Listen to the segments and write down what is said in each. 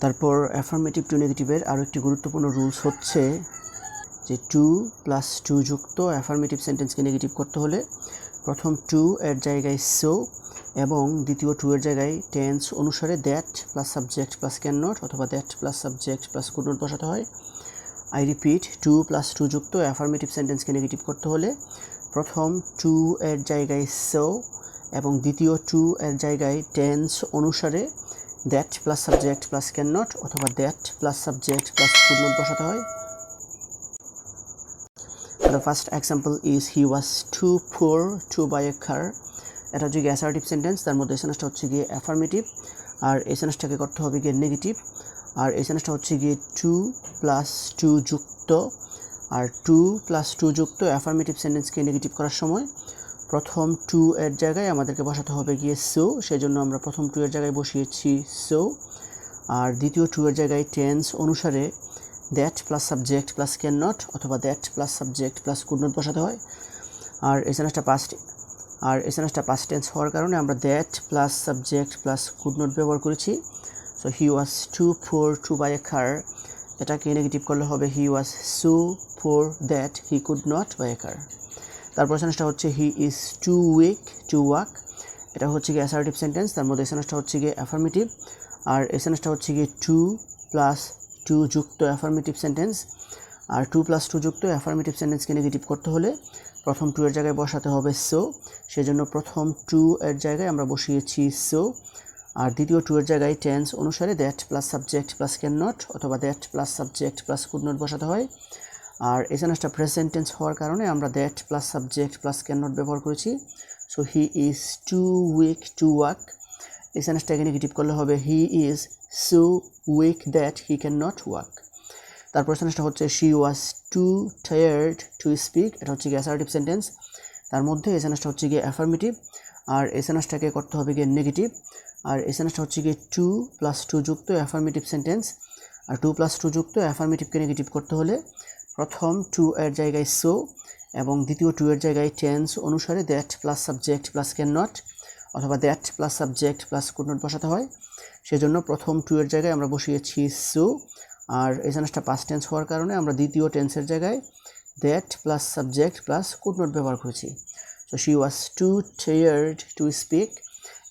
তারপর affirmative two নেগেটিভের আরও একটি গুরুত্বপূর্ণ রুলস হচ্ছে যে 2 + 2 যুক্ত অ্যাফার্মেটিভ সেন্টেন্সকে নেগেটিভ করতে হলে প্রথম 2 এর জায়গায় সো এবং দ্বিতীয় 2 এর জায়গায় টেন্স অনুসারে that plus subject plus can not অথবা that plus subject plus could not বসাতে হয়। আই রিপিট, 2 + 2 যুক্ত অ্যাফার্মেটিভ সেন্টেন্সকে নেগেটিভ করতে হলে প্রথম 2 এর জায়গায় সো এবং দ্বিতীয় 2 এর জায়গায় টেন্স অনুসারে that plus subject plus can not অথবা that plus subject plus could not বসাতে হয়। The first example is he was too poor to buy a car. এটা হচ্ছে গিয়ে অ্যাসার্টিভ সেন্টেন্স, তার মধ্যে এই সেন্টেন্সটা হচ্ছে গিয়ে অ্যাফার্মেটিভ আর এই সেন্টেন্সটাকে করতে হবে গিয়ে নেগেটিভ। আর এই সেন্টেন্সটা হচ্ছে গিয়ে 2 + 2 যুক্ত, আর 2 + 2 যুক্ত অ্যাফার্মেটিভ সেন্টেন্সকে নেগেটিভ করার সময় প্রথম 2 এর জায়গায় আমাদেরকে বসাতে হবে গিয়ে সো, সেই জন্য আমরা প্রথম 2 এর জায়গায় বসিয়েছি সো, আর দ্বিতীয় 2 এর জায়গায় টেন্স অনুসারে that plus subject plus can not অথবা that plus subject plus could not বসাতে হয়। আর এই সেন্টেন্সটা পাস্ট টেন্স হওয়ার কারণে আমরা that plus subject plus could not ব্যবহার করেছি। So he was too poor to buy a car, এটাকে নেগেটিভ করলে হবে he was so poor that he could not buy a car. তারপর সেন্টেন্সটা হচ্ছে he is too weak to walk, এটা হচ্ছে গিয়ে অ্যাসার্টিভ সেন্টেন্স, তার মধ্যে এই সেন্টেন্সটা হচ্ছে গিয়ে অ্যাফার্মেটিভ আর এই সেন্টেন্সটা হচ্ছে গিয়ে 2 + 2 যুক্ত অ্যাফার্মেটিভ সেন্টেন্স। আর 2 + 2 যুক্ত অ্যাফার্মেটিভ সেন্টেন্সকে নেগেটিভ করতে হলে প্রথম 2 এর জায়গায় বসাতে হবে সো, সেজন্য প্রথম 2 এর জায়গায় আমরা বসিয়েছি সো, আর দ্বিতীয় 2 এর জায়গায় টেন্স অনুসারে that plus subject plus can not অথবা that plus subject plus could not বসাতে হয়। আর এই সেন্টেন্সটা প্রেজেন্ট টেন্স হওয়ার কারণে আমরা that plus subject plus can not ব্যবহার করেছি। So he is too weak to walk, এই সেন্টেন্সটাকে নেগেটিভ করলে হবে he is so weak that he can not walk. তারপর সেন্টেন্সটা হচ্ছে she was too tired to speak, এটা হচ্ছে গিয়ে অ্যাসার্টিভ সেন্টেন্স, তার মধ্যে এই সেন্টেন্সটা হচ্ছে গিয়ে অ্যাফার্মেটিভ আর এই সেন্টেন্সটাকে করতে হবে গিয়ে নেগেটিভ। আর এই সেন্টেন্সটা হচ্ছে গিয়ে 2 + 2 যুক্ত অ্যাফার্মেটিভ সেন্টেন্স, আর 2 + 2 যুক্ত অ্যাফার্মেটিভকে নেগেটিভ করতে হলে প্রথম 2 এর জায়গায় সো এবং দ্বিতীয় 2 এর জায়গায় টেন্স অনুসারে that plus subject plus can not অথবা that plus subject plus could not বসাতে হয়। সেজন্য প্রথম 2 এর জায়গায় আমরা বসিয়েছি সো, আর এই সেন্টেন্সটা পাস্ট টেন্স হওয়ার কারণে আমরা দ্বিতীয় টেন্সের জায়গায় that plus subject plus could not ব্যবহার করেছি। So she was too tired to speak,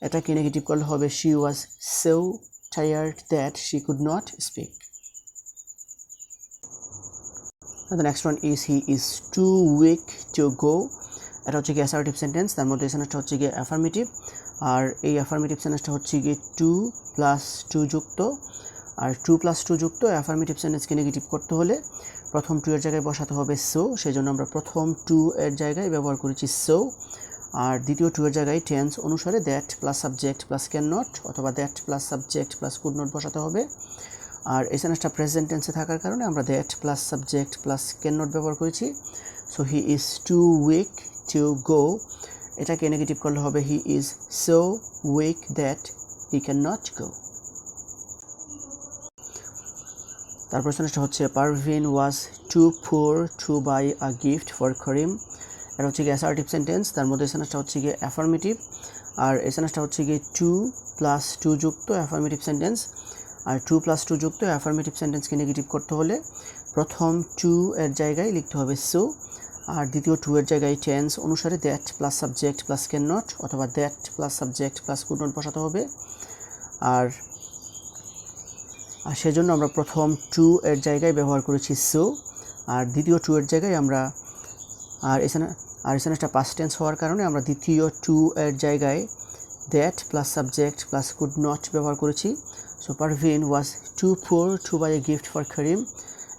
এটাকে নেগেটিভ করলে হবে she was so tired that she could not speak. The next one is he is too weak to go, এটা হচ্ছে গিয়ে assertive sentence, তার মধ্যে এই সেন্টেন্সটা হচ্ছে গিয়ে অ্যাফার্মেটিভ আর এই অ্যাফার্মেটিভ সেন্টেন্সটা হচ্ছে গিয়ে 2 + 2 যুক্ত, আর 2 + 2 যুক্ত অ্যাফার্মেটিভ সেন্টেন্সকে নেগেটিভ করতে হলে প্রথম 2 এর জায়গায় বসাতে হবে সো, সেই জন্য আমরা প্রথম 2 এর জায়গায় ব্যবহার করেছি সো, আর দ্বিতীয় 2 এর জায়গায় টেন্স অনুসারে that plus subject plus can not অথবা that plus subject plus could not বসাতে হবে। আর এই সেন্টেন্সটা প্রেজেন্ট টেন্সে থাকার কারণে আমরা that plus subject plus can not ব্যবহার করেছি। So he is too weak to go, এটাকে নেগেটিভ করলে হবে he is so weak that he can not go. তারপর সেন্টেন্সটা হচ্ছে Parveen was too poor to buy a gift for Karim, এটা হচ্ছে গিয়ে অ্যাসার্টিভ সেন্টেন্স, তার মধ্যে সেন্টেন্সটা হচ্ছে গিয়ে অ্যাফার্মেটিভ আর এই সেন্টেন্সটা হচ্ছে গিয়ে 2 + 2 যুক্ত অ্যাফার্মেটিভ সেন্টেন্স, আর 2 + 2 যুক্ত অ্যাফার্মেটিভ সেন্টেন্সকে নেগেটিভ করতে হলে প্রথম 2 এর জায়গায় লিখতে হবে সো, আর দ্বিতীয় 2 এর জায়গায় টেন্স অনুসারে that plus subject plus can not অথবা that plus subject plus could not বসাতে হবে। আর সেজন্য আমরা প্রথম 2 এর জায়গায় ব্যবহার করেছি সো, আর দ্বিতীয় 2 এর জায়গায় আমরা আর সেন্টেন্সটা পাস্ট টেন্স হওয়ার কারণে আমরা দ্বিতীয় 2 এর জায়গায় that plus subject plus could not ব্যবহার করেছি। So Parveen was too poor to buy a gift for Karim,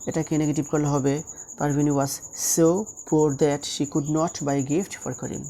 এটাকে নেগেটিভ করলে হবে Parveen was so poor that she could not buy a gift for Karim.